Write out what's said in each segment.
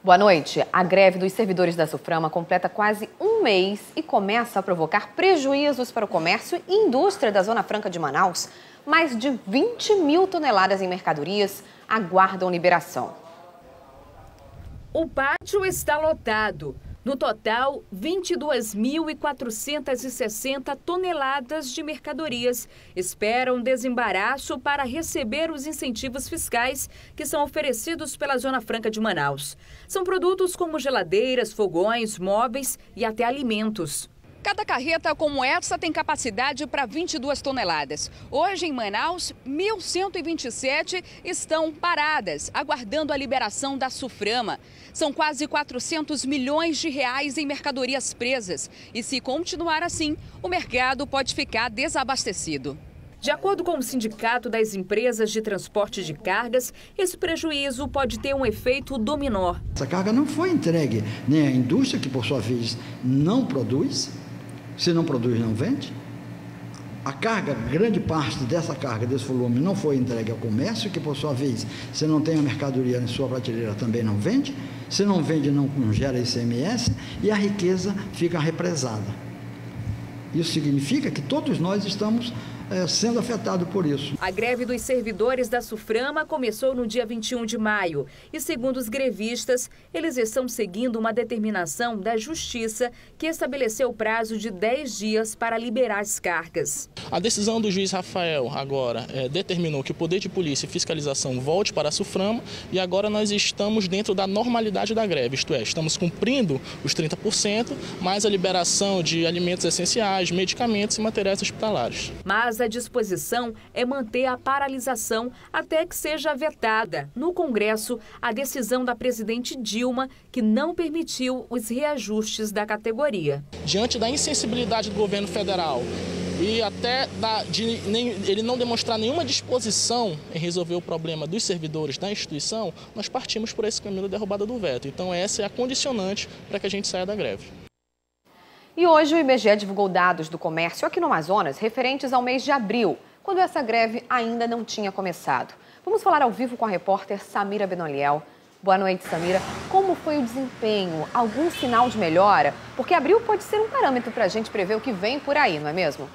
Boa noite. A greve dos servidores da Suframa completa quase um mês e começa a provocar prejuízos para o comércio e indústria da Zona Franca de Manaus. Mais de 20 mil toneladas em mercadorias aguardam liberação. O pátio está lotado. No total, 22.460 toneladas de mercadorias esperam desembaraço para receber os incentivos fiscais que são oferecidos pela Zona Franca de Manaus. São produtos como geladeiras, fogões, móveis e até alimentos. Cada carreta como essa tem capacidade para 22 toneladas. Hoje, em Manaus, 1.127 estão paradas, aguardando a liberação da Suframa. São quase 400 milhões de reais em mercadorias presas. E se continuar assim, o mercado pode ficar desabastecido. De acordo com o Sindicato das Empresas de Transporte de Cargas, esse prejuízo pode ter um efeito dominó. Essa carga não foi entregue nem à indústria, que por sua vez não produz. Se não produz, não vende. A carga, grande parte dessa carga, desse volume, não foi entregue ao comércio, que por sua vez, se não tem a mercadoria em sua prateleira, também não vende. Se não vende, não gera ICMS e a riqueza fica represada. Isso significa que todos nós estamos sendo afetado por isso. A greve dos servidores da Suframa começou no dia 21 de maio e, segundo os grevistas, eles estão seguindo uma determinação da Justiça que estabeleceu o prazo de 10 dias para liberar as cargas. A decisão do juiz Rafael agora determinou que o poder de polícia e fiscalização volte para a Suframa e agora nós estamos dentro da normalidade da greve, isto é, estamos cumprindo os 30%, mais a liberação de alimentos essenciais, medicamentos e materiais hospitalares. Mas a disposição é manter a paralisação até que seja vetada no Congresso a decisão da presidente Dilma, que não permitiu os reajustes da categoria. Diante da insensibilidade do governo federal e até ele não demonstrar nenhuma disposição em resolver o problema dos servidores da instituição, nós partimos por esse caminho da derrubada do veto. Então essa é a condicionante para que a gente saia da greve. E hoje o IBGE divulgou dados do comércio aqui no Amazonas referentes ao mês de abril, quando essa greve ainda não tinha começado. Vamos falar ao vivo com a repórter Samira Benoliel. Boa noite, Samira. Como foi o desempenho? Algum sinal de melhora? Porque abril pode ser um parâmetro para a gente prever o que vem por aí, não é mesmo?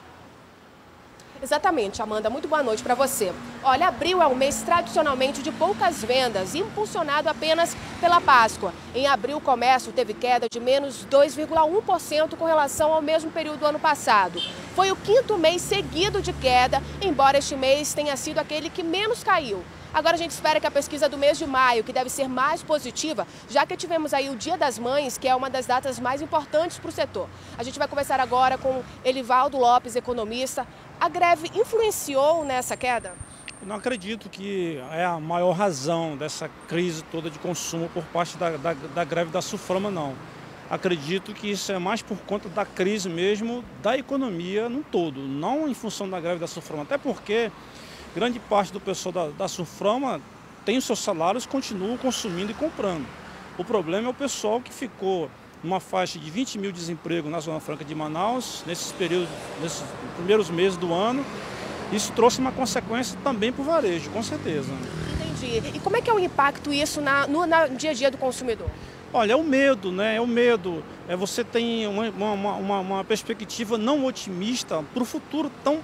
Exatamente, Amanda. Muito boa noite para você. Olha, abril é um mês tradicionalmente de poucas vendas, impulsionado apenas pela Páscoa. Em abril, o comércio teve queda de menos 2,1% com relação ao mesmo período do ano passado. Foi o quinto mês seguido de queda, embora este mês tenha sido aquele que menos caiu. Agora a gente espera que a pesquisa do mês de maio, que deve ser mais positiva, já que tivemos aí o Dia das Mães, que é uma das datas mais importantes para o setor. A gente vai conversar agora com Elivaldo Lopes, economista. A greve influenciou nessa queda? Eu não acredito que é a maior razão dessa crise toda de consumo por parte da greve da Suframa, não. Acredito que isso é mais por conta da crise mesmo da economia no todo, não em função da greve da Suframa, até porque grande parte do pessoal da Suframa tem os seus salários, continuam consumindo e comprando. O problema é o pessoal que ficou numa faixa de 20 mil desemprego na Zona Franca de Manaus, nesses primeiros meses do ano. Isso trouxe uma consequência também para o varejo, com certeza. Entendi. E como é que é o impacto isso no dia a dia do consumidor? Olha, é o medo, né? É o medo. Você tem uma perspectiva não otimista para o futuro tão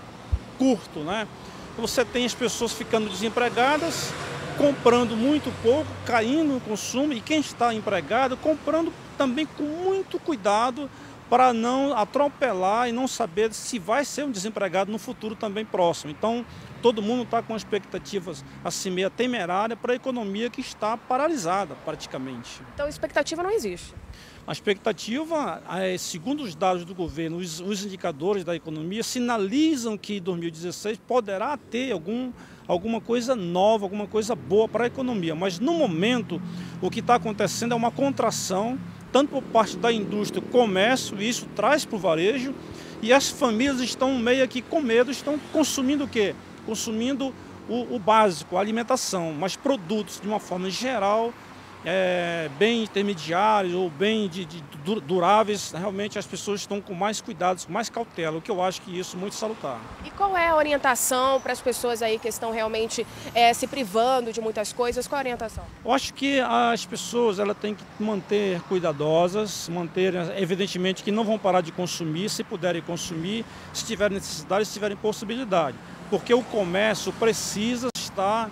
curto, né? Você tem as pessoas ficando desempregadas, comprando muito pouco, caindo no consumo, e quem está empregado comprando também com muito cuidado para não atropelar e não saber se vai ser um desempregado no futuro também próximo. Então, todo mundo está com expectativas assim meio temerária para a economia que está paralisada praticamente. Então, a expectativa não existe. A expectativa, segundo os dados do governo, os indicadores da economia sinalizam que 2016 poderá ter alguma coisa nova, alguma coisa boa para a economia. Mas, no momento, o que está acontecendo é uma contração, tanto por parte da indústria, comércio, e isso traz para o varejo, e as famílias estão meio que com medo, estão consumindo o quê? Consumindo o básico, a alimentação, mas produtos, de uma forma geral, bem intermediários ou bem duráveis, realmente as pessoas estão com mais cuidados, com mais cautela, o que eu acho que isso é muito salutar. E qual é a orientação para as pessoas aí que estão realmente se privando de muitas coisas? Qual a orientação? Eu acho que as pessoas têm que manter cuidadosas, manter, evidentemente, que não vão parar de consumir, se puderem consumir, se tiverem necessidade, se tiverem possibilidade. Porque o comércio precisa estar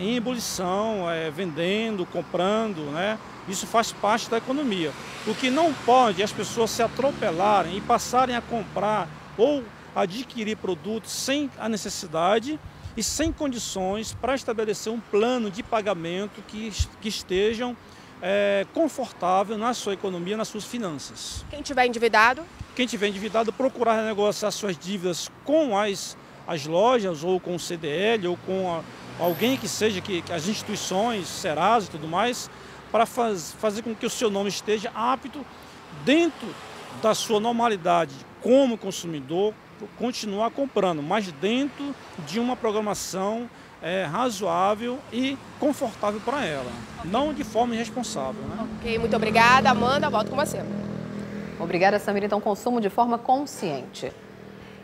em ebulição, vendendo, comprando, né? Isso faz parte da economia. O que não pode é as pessoas se atropelarem e passarem a comprar ou adquirir produtos sem a necessidade e sem condições para estabelecer um plano de pagamento que estejam confortável na sua economia, nas suas finanças. Quem tiver endividado? Quem tiver endividado, procurar renegociar suas dívidas com as lojas ou com o CDL ou com alguém que seja, que as instituições, Serasa e tudo mais, para fazer com que o seu nome esteja apto dentro da sua normalidade como consumidor, continuar comprando, mas dentro de uma programação razoável e confortável para ela, não de forma irresponsável, né? Ok, muito obrigada. Amanda, volto com você. Obrigada, Samira. Então, consumo de forma consciente.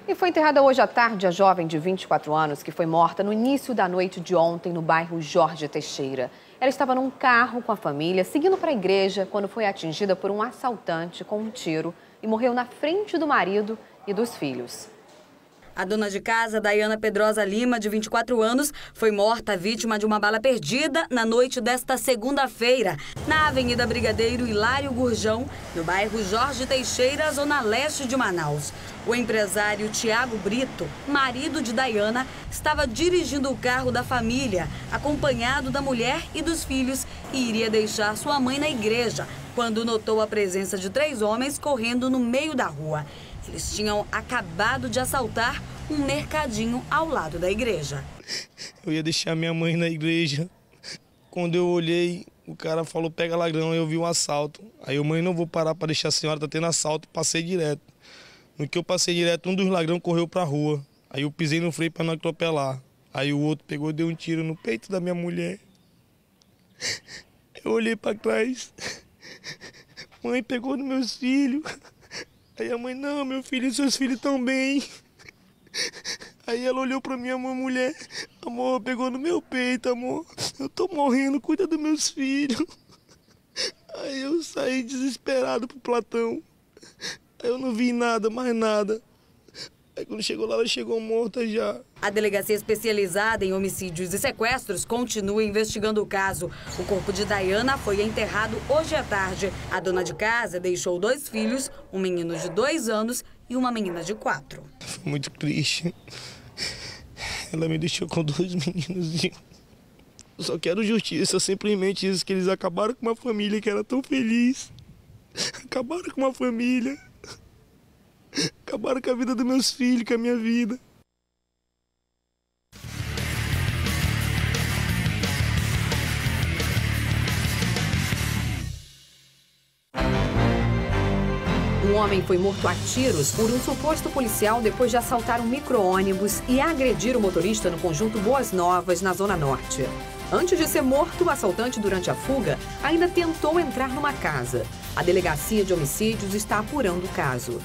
E foi enterrada hoje à tarde a jovem de 24 anos que foi morta no início da noite de ontem no bairro Jorge Teixeira. Ela estava num carro com a família, seguindo para a igreja, quando foi atingida por um assaltante com um tiro e morreu na frente do marido e dos filhos. A dona de casa, Dayana Pedrosa Lima, de 24 anos, foi morta vítima de uma bala perdida na noite desta segunda-feira, na Avenida Brigadeiro Hilário Gurjão, no bairro Jorge Teixeira, zona leste de Manaus. O empresário Tiago Brito, marido de Dayana, estava dirigindo o carro da família, acompanhado da mulher e dos filhos, e iria deixar sua mãe na igreja, quando notou a presença de 3 homens correndo no meio da rua. Eles tinham acabado de assaltar um mercadinho ao lado da igreja. Eu ia deixar minha mãe na igreja. Quando eu olhei, o cara falou, pega ladrão, eu vi um assalto. Aí eu, mãe, não vou parar para deixar a senhora, tá tendo assalto, passei direto. No que eu passei direto, um dos ladrões correu para a rua. Aí eu pisei no freio para não atropelar. Aí o outro pegou e deu um tiro no peito da minha mulher. Eu olhei para trás. Mãe, pegou nos meus filhos. Aí a mãe, não, meu filho e seus filhos estão bem. Aí ela olhou pra minha mulher, amor, pegou no meu peito, amor, eu tô morrendo, cuida dos meus filhos. Aí eu saí desesperado pro platão, aí eu não vi nada, mais nada. Aí quando chegou lá, ela chegou morta já. A Delegacia Especializada em Homicídios e Sequestros continua investigando o caso. O corpo de Dayana foi enterrado hoje à tarde. A dona de casa deixou 2 filhos, um menino de 2 anos e uma menina de 4. Foi muito triste. Ela me deixou com 2 meninos. Eu só quero justiça, simplesmente isso, que eles acabaram com uma família que era tão feliz. Acabaram com uma família. Acabaram com a vida dos meus filhos, com a minha vida. Um homem foi morto a tiros por um suposto policial depois de assaltar um micro-ônibus e agredir o motorista no conjunto Boas Novas, na Zona Norte. Antes de ser morto, o assaltante, durante a fuga, ainda tentou entrar numa casa. A Delegacia de Homicídios está apurando o caso.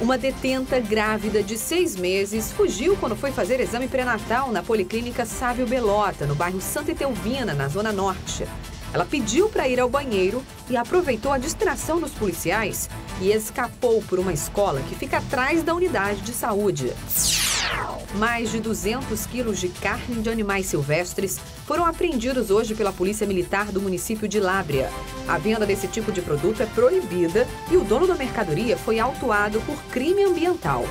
Uma detenta grávida de 6 meses fugiu quando foi fazer exame pré-natal na Policlínica Sávio Belota, no bairro Santa Etelvina, na Zona Norte. Ela pediu para ir ao banheiro e aproveitou a distração dos policiais e escapou por uma escola que fica atrás da unidade de saúde. Mais de 200 quilos de carne de animais silvestres foram apreendidos hoje pela Polícia Militar do município de Lábrea. A venda desse tipo de produto é proibida e o dono da mercadoria foi autuado por crime ambiental.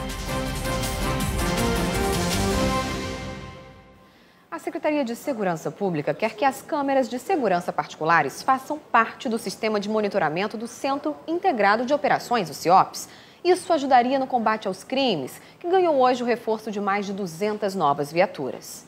A Secretaria de Segurança Pública quer que as câmeras de segurança particulares façam parte do sistema de monitoramento do Centro Integrado de Operações, o CIOPS. Isso ajudaria no combate aos crimes, que ganhou hoje o reforço de mais de 200 novas viaturas.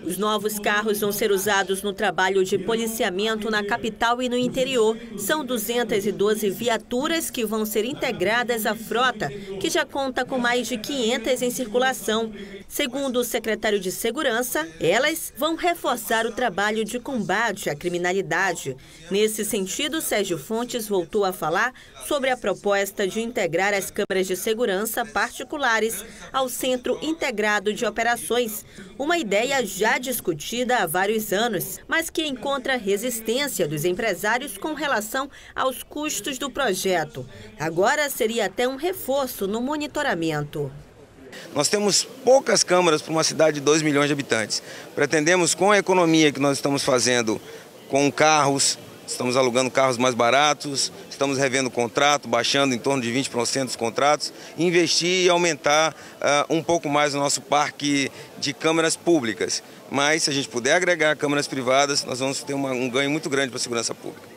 Os novos carros vão ser usados no trabalho de policiamento na capital e no interior. São 212 viaturas que vão ser integradas à frota, que já conta com mais de 500 em circulação. Segundo o secretário de Segurança, elas vão reforçar o trabalho de combate à criminalidade. Nesse sentido, Sérgio Fontes voltou a falar sobre a proposta de integrar as câmeras de segurança particulares ao Centro Integrado de Operações, uma ideia já discutida há vários anos, mas que encontra resistência dos empresários com relação aos custos do projeto. Agora seria até um reforço no monitoramento. Nós temos poucas câmaras para uma cidade de 2 milhões de habitantes. Pretendemos, com a economia que nós estamos fazendo com carros, estamos alugando carros mais baratos, estamos revendo o contrato, baixando em torno de 20% dos contratos, investir e aumentar um pouco mais o nosso parque de câmeras públicas. Mas, se a gente puder agregar câmeras privadas, nós vamos ter um ganho muito grande para a segurança pública.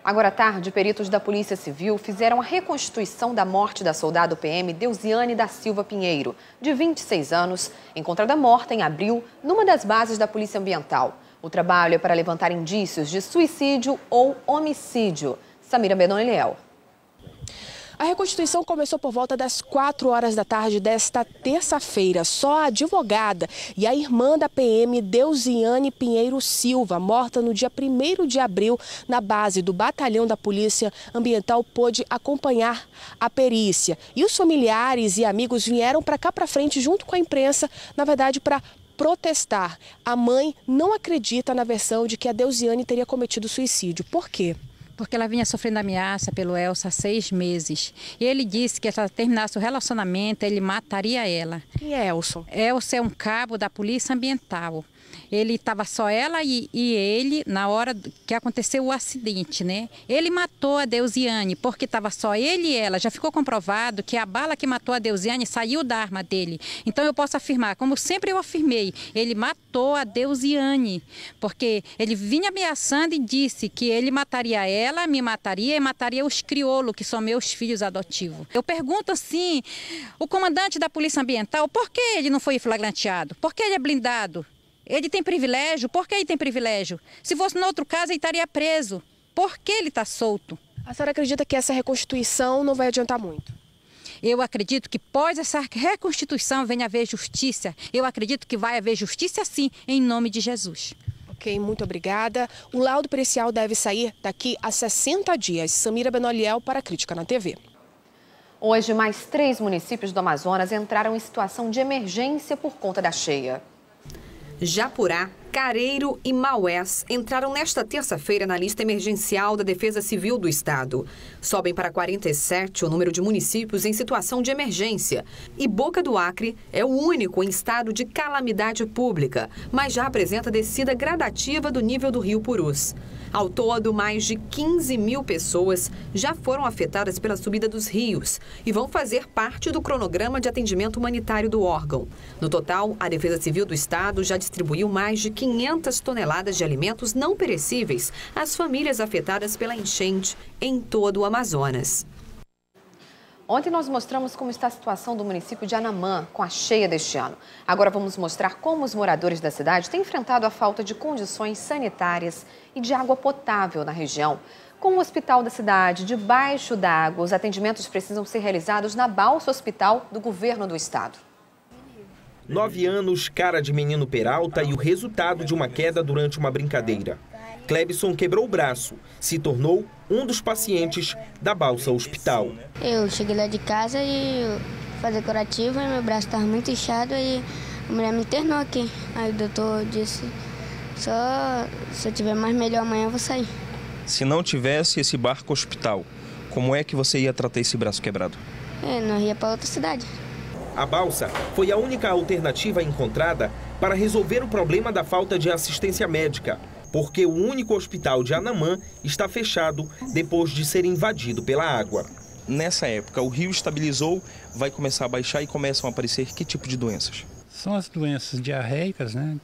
Agora à tarde, peritos da Polícia Civil fizeram a reconstituição da morte da soldado PM Deusiane da Silva Pinheiro, de 26 anos, encontrada morta em abril numa das bases da Polícia Ambiental. O trabalho é para levantar indícios de suicídio ou homicídio. Samira Benoliel. A reconstituição começou por volta das 4 horas da tarde desta terça-feira. Só a advogada e a irmã da PM, Deusiane Pinheiro Silva, morta no dia 1º de abril na base do Batalhão da Polícia Ambiental, pôde acompanhar a perícia. E os familiares e amigos vieram para cá para frente junto com a imprensa, na verdade, para protestar. A mãe não acredita na versão de que a Deusiane teria cometido suicídio. Por quê? Porque ela vinha sofrendo ameaça pelo Elcio há 6 meses. E ele disse que se ela terminasse o relacionamento, ele mataria ela. Quem é Elcio? Elcio é um cabo da Polícia Ambiental. Ele estava só ela e ele na hora que aconteceu o acidente, né? Ele matou a Deusiane porque estava só ele e ela. Já ficou comprovado que a bala que matou a Deusiane saiu da arma dele. Então eu posso afirmar, como sempre eu afirmei, ele matou a Deusiane, porque ele vinha ameaçando e disse que ele mataria ela, me mataria e mataria os crioulos, que são meus filhos adotivos. Eu pergunto assim, o comandante da Polícia Ambiental, por que ele não foi flagranteado? Por que ele é blindado? Ele tem privilégio? Por que ele tem privilégio? Se fosse no outro caso, ele estaria preso. Por que ele está solto? A senhora acredita que essa reconstituição não vai adiantar muito? Eu acredito que após essa reconstituição venha haver justiça. Eu acredito que vai haver justiça sim, em nome de Jesus. Ok, muito obrigada. O laudo pericial deve sair daqui a 60 dias. Samira Benoliel para a Crítica na TV. Hoje, mais 3 municípios do Amazonas entraram em situação de emergência por conta da cheia. Japurá, Careiro e Maués entraram nesta terça-feira na lista emergencial da Defesa Civil do Estado. Sobem para 47 o número de municípios em situação de emergência. E Boca do Acre é o único em estado de calamidade pública, mas já apresenta descida gradativa do nível do Rio Purus. Ao todo, mais de 15 mil pessoas já foram afetadas pela subida dos rios e vão fazer parte do cronograma de atendimento humanitário do órgão. No total, a Defesa Civil do Estado já distribuiu mais de 500 toneladas de alimentos não perecíveis às famílias afetadas pela enchente em todo o Amazonas. Ontem nós mostramos como está a situação do município de Anamã com a cheia deste ano. Agora vamos mostrar como os moradores da cidade têm enfrentado a falta de condições sanitárias e de água potável na região. Com o hospital da cidade debaixo d'água, os atendimentos precisam ser realizados na balsa hospital do governo do estado. 9 anos, cara de menino Peralta e o resultado de uma queda durante uma brincadeira. Clebson quebrou o braço, se tornou um dos pacientes da balsa hospital. Eu cheguei lá de casa e fazer curativo e meu braço estava muito inchado e a mulher me internou aqui. Aí o doutor disse, só se eu tiver mais melhor amanhã eu vou sair. Se não tivesse esse barco hospital, como é que você ia tratar esse braço quebrado? Nós ia para outra cidade. A balsa foi a única alternativa encontrada para resolver o problema da falta de assistência médica, porque o único hospital de Anamã está fechado depois de ser invadido pela água. Nessa época, o rio estabilizou, vai começar a baixar e começam a aparecer que tipo de doenças? São as doenças diarreicas, né?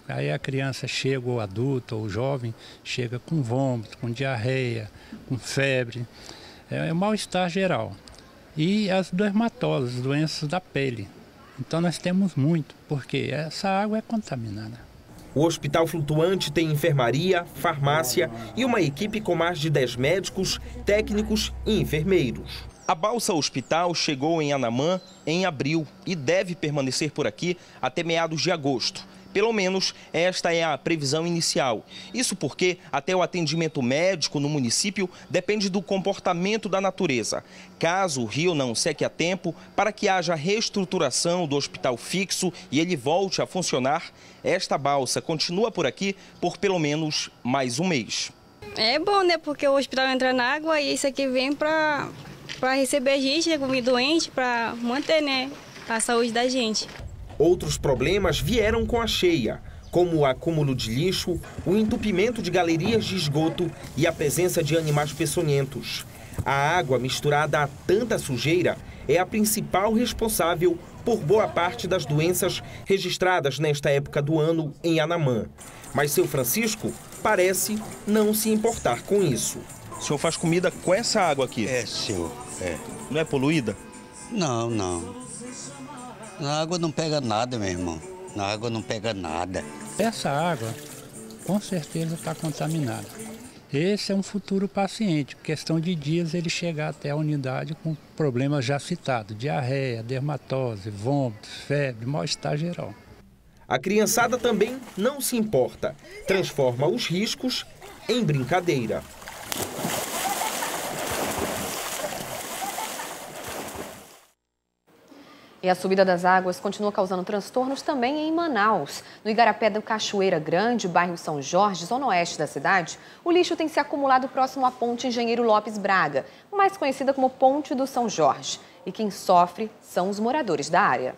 Aí a criança chega, ou adulto, ou jovem, chega com vômito, com diarreia, com febre, é um mal-estar geral. E as dermatoses, doenças da pele, Então nós temos muito, porque essa água é contaminada. O hospital flutuante tem enfermaria, farmácia e uma equipe com mais de 10 médicos, técnicos e enfermeiros. A balsa hospital chegou em Anamã em abril e deve permanecer por aqui até meados de agosto. Pelo menos esta é a previsão inicial. Isso porque até o atendimento médico no município depende do comportamento da natureza. Caso o rio não seque a tempo, para que haja reestruturação do hospital fixo e ele volte a funcionar, esta balsa continua por aqui por pelo menos mais um mês. É bom, né? Porque o hospital entra na água e isso aqui vem para receber a gente, né, como doente, para manter, né, a saúde da gente. Outros problemas vieram com a cheia, como o acúmulo de lixo, o entupimento de galerias de esgoto e a presença de animais peçonhentos. A água misturada a tanta sujeira é a principal responsável por boa parte das doenças registradas nesta época do ano em Anamã. Mas seu Francisco parece não se importar com isso. O senhor faz comida com essa água aqui? É, senhor. É. Não é poluída? Não, não. Na água não pega nada, meu irmão. Na água não pega nada. Essa água, com certeza, está contaminada. Esse é um futuro paciente. Questão de dias ele chegar até a unidade com problemas já citados. Diarreia, dermatose, vômitos, febre, mal-estar geral. A criançada também não se importa. Transforma os riscos em brincadeira. E a subida das águas continua causando transtornos também em Manaus. No Igarapé do Cachoeira Grande, bairro São Jorge, zona oeste da cidade, o lixo tem se acumulado próximo à ponte Engenheiro Lopes Braga, mais conhecida como Ponte do São Jorge. E quem sofre são os moradores da área.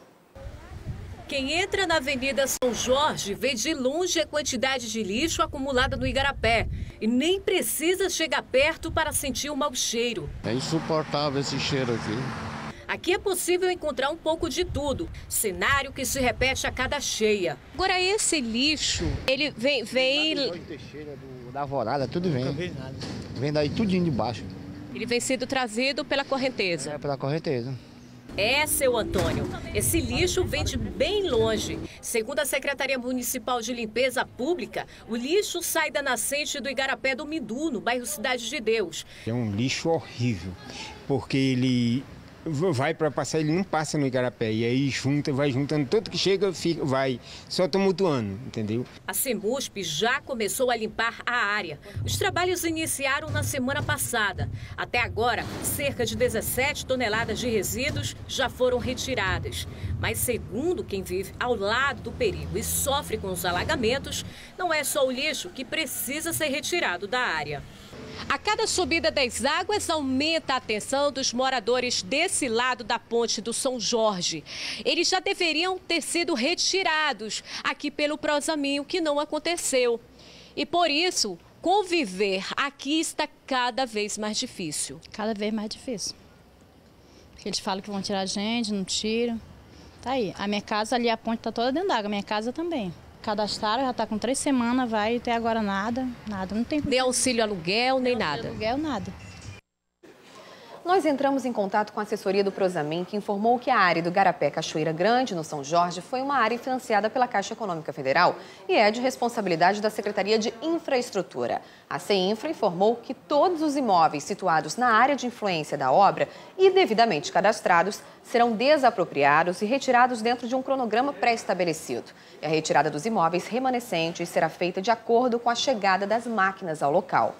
Quem entra na Avenida São Jorge vê de longe a quantidade de lixo acumulada no Igarapé e nem precisa chegar perto para sentir o mau cheiro. É insuportável esse cheiro aqui. Aqui é possível encontrar um pouco de tudo, cenário que se repete a cada cheia. Agora esse lixo, ele vem... Da Alvorada, tudo vem. Vem daí tudinho de baixo. Ele vem sendo trazido pela correnteza. É, pela correnteza. É, seu Antônio, esse lixo vem de bem longe. Segundo a Secretaria Municipal de Limpeza Pública, o lixo sai da nascente do Igarapé do Mindu, no bairro Cidade de Deus. É um lixo horrível, porque ele vai para passar, ele não passa no Igarapé, e aí vai juntando, todo que chega, vai só tumultuando, entendeu? A Semusp já começou a limpar a área. Os trabalhos iniciaram na semana passada. Até agora, cerca de 17 toneladas de resíduos já foram retiradas. Mas segundo quem vive ao lado do perigo e sofre com os alagamentos, não é só o lixo que precisa ser retirado da área. A cada subida das águas aumenta a atenção dos moradores desse lado da ponte do São Jorge. Eles já deveriam ter sido retirados aqui pelo Prosaminho, que não aconteceu. E por isso, conviver aqui está cada vez mais difícil. Cada vez mais difícil. Porque eles falam que vão tirar a gente, não tiram. Tá aí. A minha casa ali, a ponte está toda dentro d'água, a minha casa também. Cadastraram, já está com 3 semanas, vai até agora nada, não tem... Nem auxílio aluguel, nem nada. Aluguel, nada. Nós entramos em contato com a assessoria do Prosamin, que informou que a área do Igarapé Cachoeira Grande, no São Jorge, foi uma área financiada pela Caixa Econômica Federal e é de responsabilidade da Secretaria de Infraestrutura. A CEINFRA informou que todos os imóveis situados na área de influência da obra e devidamente cadastrados serão desapropriados e retirados dentro de um cronograma pré-estabelecido. E a retirada dos imóveis remanescentes será feita de acordo com a chegada das máquinas ao local.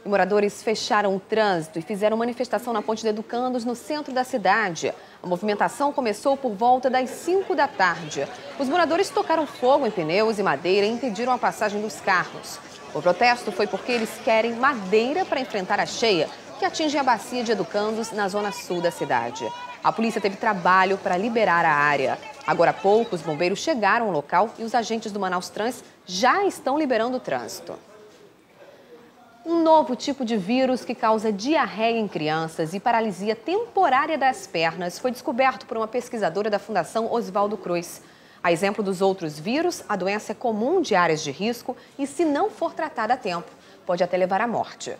E moradores fecharam o trânsito e fizeram manifestação na Ponte de Educandos, no centro da cidade. A movimentação começou por volta das 5 da tarde. Os moradores tocaram fogo em pneus e madeira e impediram a passagem dos carros. O protesto foi porque eles querem madeira para enfrentar a cheia, que atinge a bacia de Educandos, na zona sul da cidade. A polícia teve trabalho para liberar a área. Agora há pouco, os bombeiros chegaram ao local e os agentes do Manaus Trans já estão liberando o trânsito. Um novo tipo de vírus que causa diarreia em crianças e paralisia temporária das pernas foi descoberto por uma pesquisadora da Fundação Oswaldo Cruz. A exemplo dos outros vírus, a doença é comum de áreas de risco e, se não for tratada a tempo, pode até levar à morte.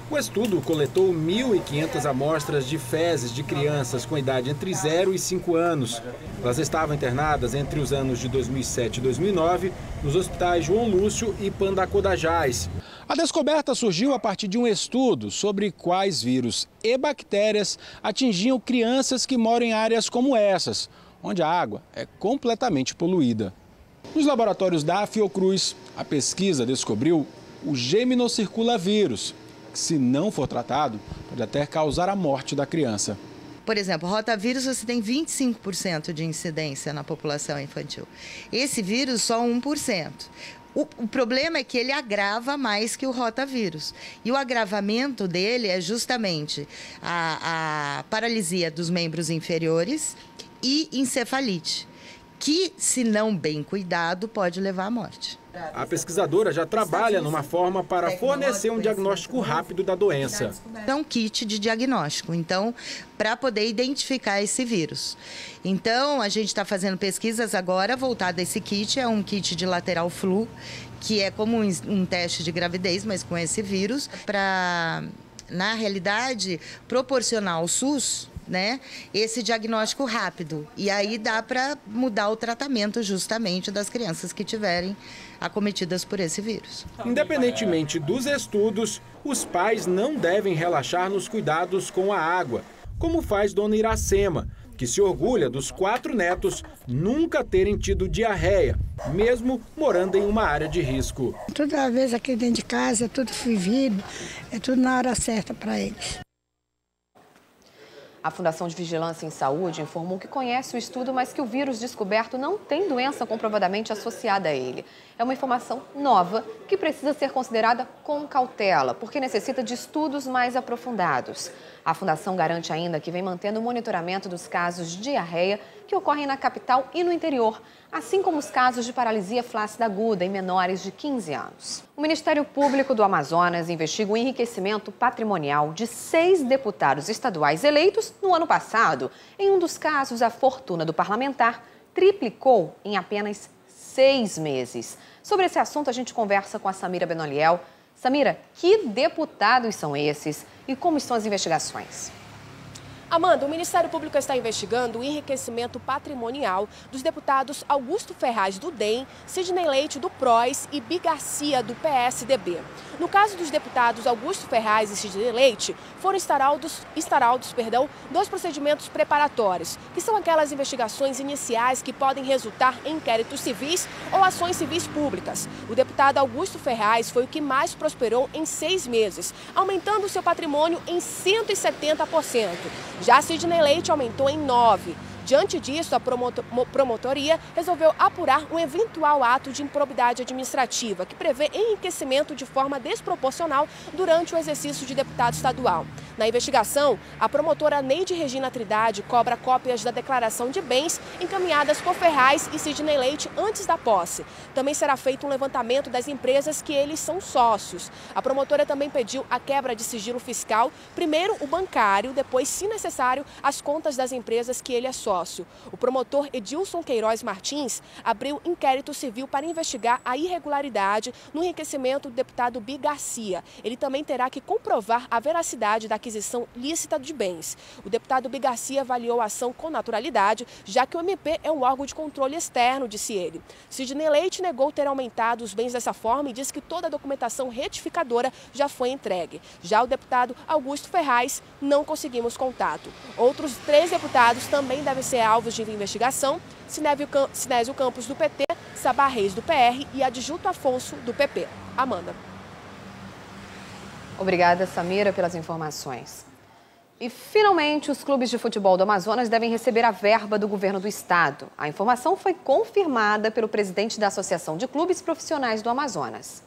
O estudo coletou 1.500 amostras de fezes de crianças com idade entre 0 e 5 anos. Elas estavam internadas entre os anos de 2007 e 2009 nos hospitais João Lúcio e Pandacodajás. A descoberta surgiu a partir de um estudo sobre quais vírus e bactérias atingiam crianças que moram em áreas como essas, onde a água é completamente poluída. Nos laboratórios da Fiocruz, a pesquisa descobriu o geminocirculavírus, que, se não for tratado, pode até causar a morte da criança. Por exemplo, rotavírus você tem 25% de incidência na população infantil. Esse vírus, só 1%. O problema é que ele agrava mais que o rotavírus. E o agravamento dele é justamente a paralisia dos membros inferiores e encefalite, que, se não bem cuidado, pode levar à morte. A pesquisadora já trabalha numa forma para fornecer um diagnóstico rápido da doença. É um kit de diagnóstico, então, para poder identificar esse vírus. Então, a gente está fazendo pesquisas agora voltadas a esse kit, é um kit de lateral flu, que é como um teste de gravidez, mas com esse vírus, para, na realidade, proporcionar ao SUS, né, esse diagnóstico rápido. E aí dá para mudar o tratamento justamente das crianças que tiverem acometidas por esse vírus. Independentemente dos estudos, os pais não devem relaxar nos cuidados com a água, como faz Dona Iracema, que se orgulha dos 4 netos nunca terem tido diarreia, mesmo morando em uma área de risco. Toda vez aqui dentro de casa é tudo fervido, é tudo na hora certa para eles. A Fundação de Vigilância em Saúde informou que conhece o estudo, mas que o vírus descoberto não tem doença comprovadamente associada a ele. É uma informação nova que precisa ser considerada com cautela, porque necessita de estudos mais aprofundados. A Fundação garante ainda que vem mantendo o monitoramento dos casos de diarreia que ocorrem na capital e no interior, assim como os casos de paralisia flácida aguda em menores de 15 anos. O Ministério Público do Amazonas investiga o enriquecimento patrimonial de 6 deputados estaduais eleitos no ano passado. Em um dos casos, a fortuna do parlamentar triplicou em apenas 6 meses. Sobre esse assunto, a gente conversa com a Samira Benoliel. Samira, que deputados são esses e como estão as investigações? Amanda, o Ministério Público está investigando o enriquecimento patrimonial dos deputados Augusto Ferraz, do DEM, Sidney Leite, do PROS e Bi Garcia, do PSDB. No caso dos deputados Augusto Ferraz e Sidney Leite, foram instaurados dois procedimentos preparatórios, que são aquelas investigações iniciais que podem resultar em inquéritos civis ou ações civis públicas. O deputado Augusto Ferraz foi o que mais prosperou em 6 meses, aumentando seu patrimônio em 170%. Já Sidney Leite aumentou em 9%. Diante disso, a promotoria resolveu apurar um eventual ato de improbidade administrativa, que prevê enriquecimento de forma desproporcional durante o exercício de deputado estadual. Na investigação, a promotora Neide Regina Trindade cobra cópias da declaração de bens encaminhadas por Ferraz e Sidney Leite antes da posse. Também será feito um levantamento das empresas que eles são sócios. A promotora também pediu a quebra de sigilo fiscal, primeiro o bancário, depois, se necessário, as contas das empresas que ele é sócio. O promotor Edilson Queiroz Martins abriu inquérito civil para investigar a irregularidade no enriquecimento do deputado Bi Garcia. Ele também terá que comprovar a veracidade da aquisição lícita de bens. O deputado Bi Garcia avaliou a ação com naturalidade, já que o MP é um órgão de controle externo, disse ele. Sidney Leite negou ter aumentado os bens dessa forma e disse que toda a documentação retificadora já foi entregue. Já o deputado Augusto Ferraz, não conseguimos contato. Outros 3 deputados também devem ser alvos de investigação: Sinésio Campos, do PT, Sabá Reis, do PR e Adjuto Afonso, do PP. Amanda. Obrigada, Samira, pelas informações. E, finalmente, os clubes de futebol do Amazonas devem receber a verba do governo do estado. A informação foi confirmada pelo presidente da Associação de Clubes Profissionais do Amazonas.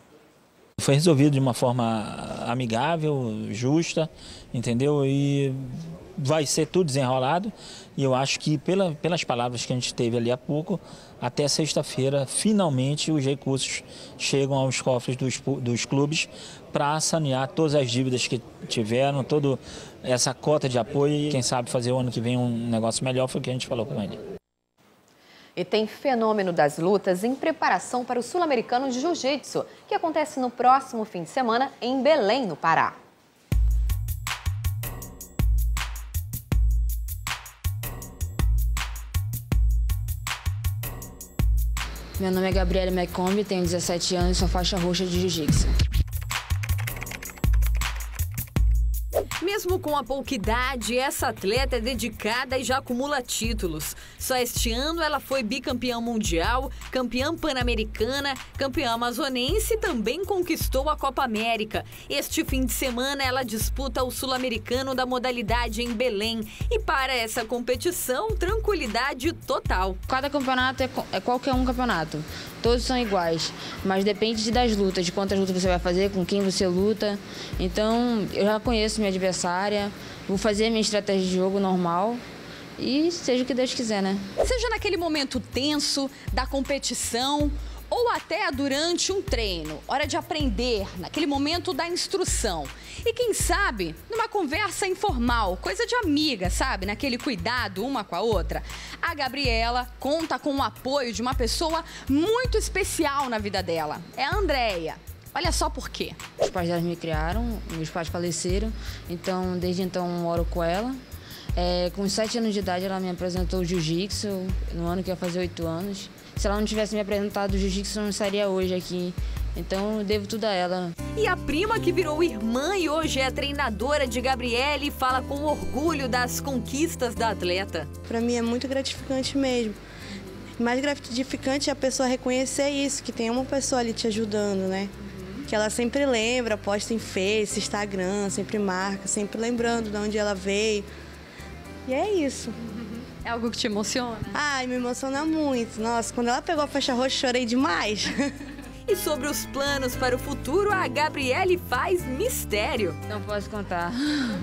Foi resolvido de uma forma amigável, justa, entendeu? E vai ser tudo desenrolado. E eu acho que, pelas palavras que a gente teve ali há pouco, até sexta-feira, finalmente, os recursos chegam aos cofres dos clubes para sanear todas as dívidas que tiveram, toda essa cota de apoio e, quem sabe, fazer o ano que vem um negócio melhor, foi o que a gente falou com ele. E tem fenômeno das lutas em preparação para o Sul-Americano de Jiu-Jitsu, que acontece no próximo fim de semana em Belém, no Pará. Meu nome é Gabriela Mecombe, tenho 17 anos e sou faixa roxa de jiu-jitsu. Mesmo com a pouca idade, essa atleta é dedicada e já acumula títulos. Só este ano ela foi bicampeã mundial, campeã pan-americana, campeã amazonense e também conquistou a Copa América. Este fim de semana ela disputa o sul-americano da modalidade em Belém. E para essa competição, tranquilidade total. Cada campeonato é qualquer um campeonato. Todos são iguais, mas depende das lutas, de quantas lutas você vai fazer, com quem você luta. Então, eu já conheço minha adversária, vou fazer a minha estratégia de jogo normal e seja o que Deus quiser, né? Seja naquele momento tenso da competição ou até durante um treino, hora de aprender, naquele momento da instrução. E quem sabe, numa conversa informal, coisa de amiga, sabe? Naquele cuidado uma com a outra. A Gabriela conta com o apoio de uma pessoa muito especial na vida dela. É a Andréia. Olha só por quê. Os pais dela me criaram, meus pais faleceram, então desde então moro com ela. Com 7 anos de idade ela me apresentou o jiu-jitsu, no ano que ia fazer 8 anos. Se ela não tivesse me apresentado o jiu-jitsu, eu não estaria hoje aqui. Então, eu devo tudo a ela. E a prima que virou irmã e hoje é treinadora de Gabriele fala com orgulho das conquistas da atleta. Para mim é muito gratificante mesmo. Mais gratificante é a pessoa reconhecer isso, que tem uma pessoa ali te ajudando, né? Que ela sempre lembra, posta em Face, Instagram, sempre marca, sempre lembrando de onde ela veio. E é isso. É algo que te emociona? Ai, me emociona muito. Nossa, quando ela pegou a faixa roxa, chorei demais. E sobre os planos para o futuro, a Gabriele faz mistério. Não posso contar.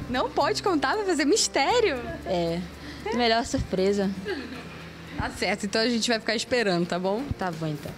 Não pode contar? Vai fazer mistério? Melhor surpresa. Tá certo, então a gente vai ficar esperando, tá bom? Tá bom, então.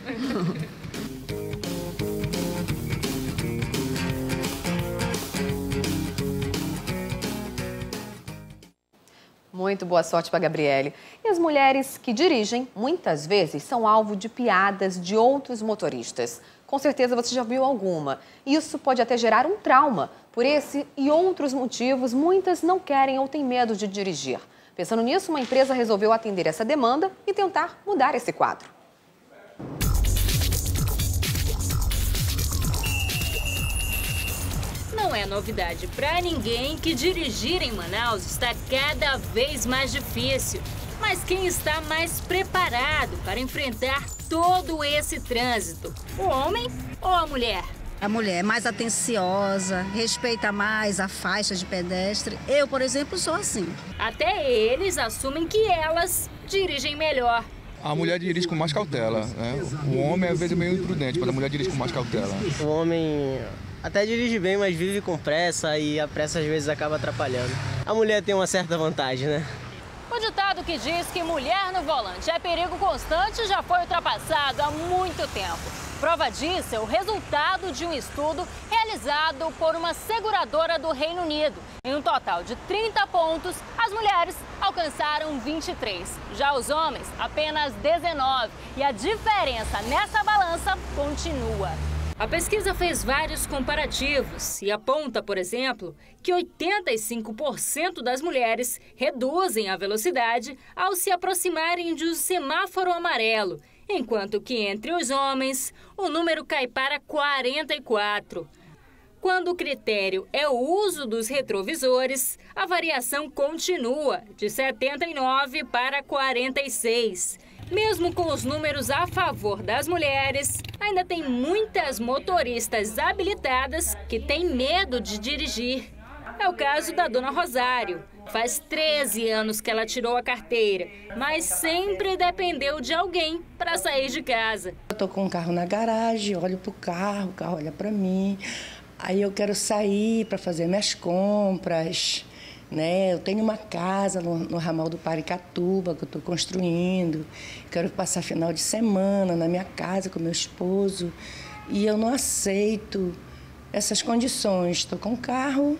Muito boa sorte para a Gabriele. E as mulheres que dirigem, muitas vezes, são alvo de piadas de outros motoristas. Com certeza você já viu alguma. Isso pode até gerar um trauma. Por esse e outros motivos, muitas não querem ou têm medo de dirigir. Pensando nisso, uma empresa resolveu atender essa demanda e tentar mudar esse quadro. Não é novidade para ninguém que dirigir em Manaus está cada vez mais difícil. Mas quem está mais preparado para enfrentar todo esse trânsito? O homem ou a mulher? A mulher é mais atenciosa, respeita mais a faixa de pedestre. Eu, por exemplo, sou assim. Até eles assumem que elas dirigem melhor. A mulher dirige com mais cautela, né? O homem, às vezes, é meio imprudente, mas a mulher dirige com mais cautela. O homem até dirige bem, mas vive com pressa e a pressa, às vezes, acaba atrapalhando. A mulher tem uma certa vantagem, né? O ditado que diz que mulher no volante é perigo constante já foi ultrapassado há muito tempo. Prova disso é o resultado de um estudo realizado por uma seguradora do Reino Unido. Em um total de 30 pontos, as mulheres alcançaram 23. Já os homens, apenas 19. E a diferença nessa balança continua. A pesquisa fez vários comparativos e aponta, por exemplo, que 85% das mulheres reduzem a velocidade ao se aproximarem de um semáforo amarelo, enquanto que entre os homens o número cai para 44%. Quando o critério é o uso dos retrovisores, a variação continua de 79% para 46%. Mesmo com os números a favor das mulheres, ainda tem muitas motoristas habilitadas que têm medo de dirigir. É o caso da dona Rosário. Faz 13 anos que ela tirou a carteira, mas sempre dependeu de alguém para sair de casa. Eu tô com o carro na garagem, olho pro carro, o carro olha para mim. Aí eu quero sair para fazer minhas compras, né? Eu tenho uma casa no ramal do Paricatuba que eu estou construindo. Quero passar final de semana na minha casa com meu esposo. E eu não aceito essas condições. Estou com o carro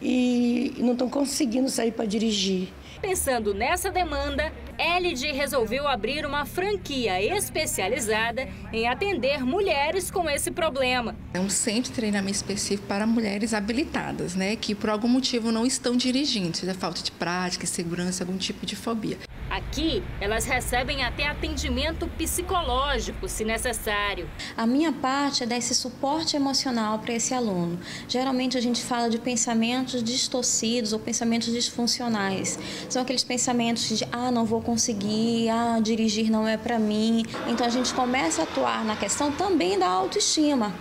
e não estou conseguindo sair para dirigir. Pensando nessa demanda, LG resolveu abrir uma franquia especializada em atender mulheres com esse problema. É um centro de treinamento específico para mulheres habilitadas, né, que por algum motivo não estão dirigindo, seja falta de prática, segurança, algum tipo de fobia. A Aqui, elas recebem até atendimento psicológico, se necessário. A minha parte é dar esse suporte emocional para esse aluno. Geralmente a gente fala de pensamentos distorcidos ou pensamentos disfuncionais. São aqueles pensamentos de, não vou conseguir, dirigir não é para mim. Então a gente começa a atuar na questão também da autoestima,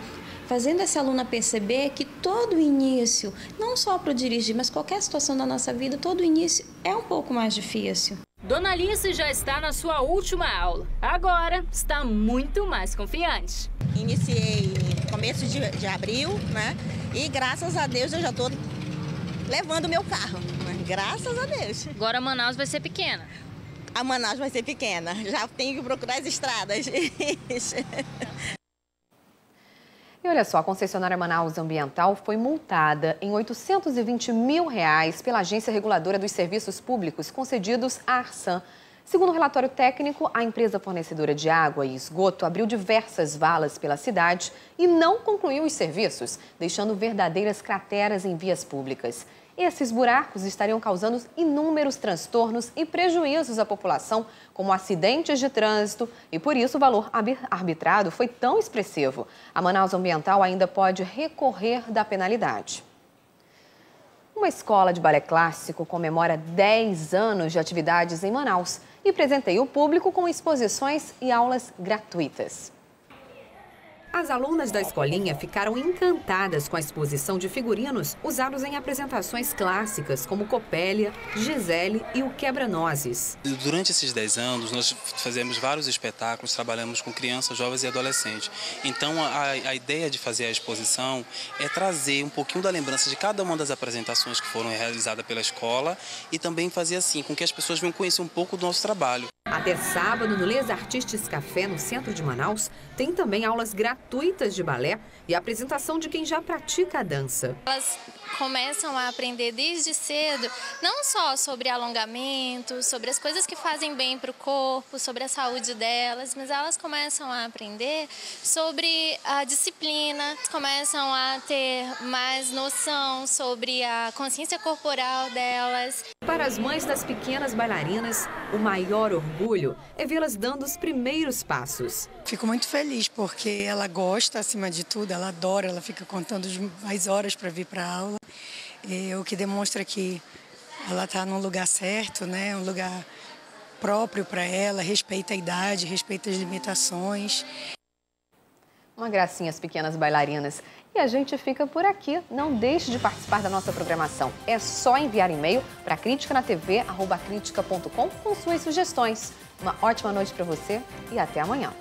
fazendo essa aluna perceber que todo início, não só para dirigir, mas qualquer situação da nossa vida, todo início é um pouco mais difícil. Dona Alice já está na sua última aula. Agora está muito mais confiante. Iniciei no começo de abril, né? E graças a Deus eu já estou levando o meu carro. Graças a Deus. Agora Manaus vai ser pequena. A Manaus vai ser pequena. Já tenho que procurar as estradas. E olha só, a concessionária Manaus Ambiental foi multada em R$ 820 mil pela Agência Reguladora dos Serviços Públicos concedidos à Arsan. Segundo o relatório técnico, a empresa fornecedora de água e esgoto abriu diversas valas pela cidade e não concluiu os serviços, deixando verdadeiras crateras em vias públicas. Esses buracos estariam causando inúmeros transtornos e prejuízos à população, como acidentes de trânsito, e por isso o valor arbitrado foi tão expressivo. A Manaus Ambiental ainda pode recorrer da penalidade. Uma escola de balé clássico comemora 10 anos de atividades em Manaus e presenteia o público com exposições e aulas gratuitas. As alunas da escolinha ficaram encantadas com a exposição de figurinos usados em apresentações clássicas, como Copélia, Gisele e o Quebra-Nozes. Durante esses 10 anos, nós fazemos vários espetáculos, trabalhamos com crianças, jovens e adolescentes. Então, a ideia de fazer a exposição é trazer um pouquinho da lembrança de cada uma das apresentações que foram realizadas pela escola e também fazer assim, com que as pessoas venham conhecer um pouco do nosso trabalho. Até sábado, no Les Artistes Café, no centro de Manaus, tem também aulas gratuitas de balé e a apresentação de quem já pratica a dança. Elas começam a aprender desde cedo, não só sobre alongamento, sobre as coisas que fazem bem para o corpo, sobre a saúde delas, mas elas começam a aprender sobre a disciplina, começam a ter mais noção sobre a consciência corporal delas. Para as mães das pequenas bailarinas, o maior orgulho é vê-las dando os primeiros passos. Fico muito feliz porque ela gosta, acima de tudo, ela adora, ela fica contando as horas para vir para a aula, o que demonstra que ela está num lugar certo, né? Um lugar próprio para ela, respeita a idade, respeita as limitações. Uma gracinha as pequenas bailarinas. E a gente fica por aqui. Não deixe de participar da nossa programação. É só enviar e-mail para criticanatv@critica.com com suas sugestões. Uma ótima noite para você e até amanhã.